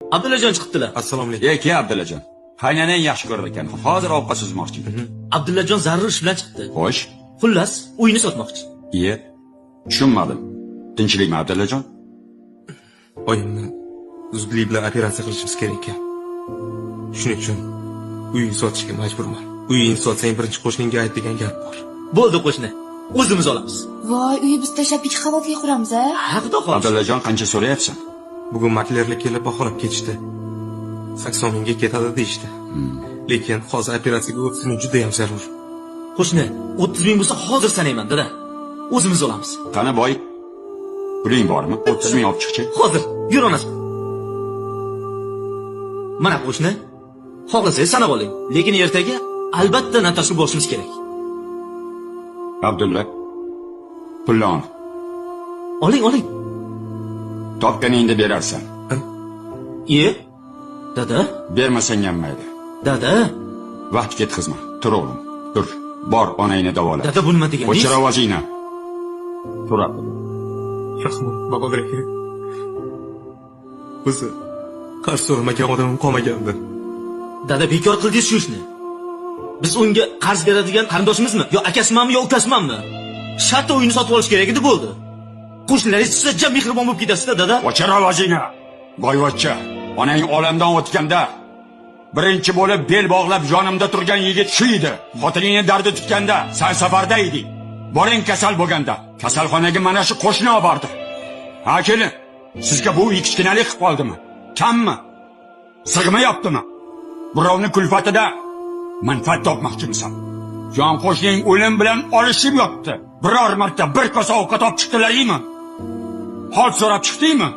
Abdullajon chiqibdilar. Assalomu alaykum. Ey, keyin Abdullajon. Qaynanang yaxshi ko'rar ekan. Hozir ovqat suzmoqchiman. Abdullajon zarur ish bilan chiqdi. Xo'sh. Xullas, uyni sotmoqchi. Iye. Tushunmadim. Tinchlikmi Abdullajon? Oyimni zudlik bilan operatsiya qilishimiz kerak ekan. Shuning uchun uyni sotishga majburman. Uyni sotsang birinchi qo'shningga ayt degan gap bor. Bo'ldi qo'shni. O'zimiz olamiz. Voy, uyi biz tashlab ikki qavatga quramiz, a? Ha, xudo xohlasa. Abdullajon qancha so'rayapsan? Bugun maklerlar kelib baholab ketishdi. 80 mingga ketadi deyishdi. Lekin hozir operatsiyaga o'tishim juda ham zarur. Qo'shni, 30 ming bo'lsa hozir sanayman, dada. O'zimiz olamiz. Qani boy? Puling bormi? 30 ming olib chiqchi. Hozir, yur onasi. Mana qo'shni. Xohlasangiz sanab oling. Lekin ertaga albatta Natashni bo'lishimiz kerak. Abdulla. Pullan. Oling. Topganingda berarsan. Iye? Dada? Bermasang ham mayli. Dada? Vaqt ketkazma. Tur o'g'lim. Tur. Bor, onangni davola. Dada bu nima deganingiz? O'chir ovozingni. Tur Abdulla. Rahmat, babalar aka. Bizni qarz so'ramagan odamim qolmagandi. Dada bekor qildingiz shu ishni. Biz unga qarz beradigan qarindoshimizmi? Yo akasimanmi, yo ukasimanmi? Shartta uyni sotib olish kerak edi, bo'ldi. Qo'shnilaringiz sizga jam mehribon bo'lib ketasiz-da, dada. O'chir ovozingni. Boyvachcha, onang olamdan o'tganda birinchi bo'lib bel bog'lab yonimda turgan yigit shu edi. Xotiningni dardi tutganda sen safarda eding. Boring kasal bo'lganda kasalxonaga mana shu qo'shni olib bordi. Ha kelin, sizga bu kichkinalik qilib qoldimi? Kammi? Sig'mayaptimi? Birovning kulfatida manfaat topmoqchimisan? Jon qo'shning o'lim bilan olishib yotdi. Biror marta bir kosa ovqat olib chiqdilaringmi? Hol so'rab chiqdingmi?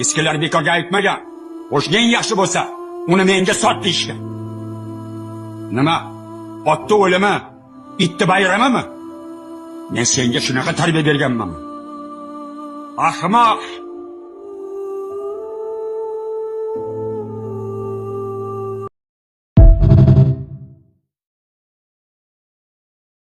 Eskilar bekorga aytmagan. Qo'shning yaxshi bo'lsa, uni menga sot deyishgan. Nima? Otni o'limi, itni bayramimi? Men senga shunaqa tarbiya berganmanmi? Ahmoq!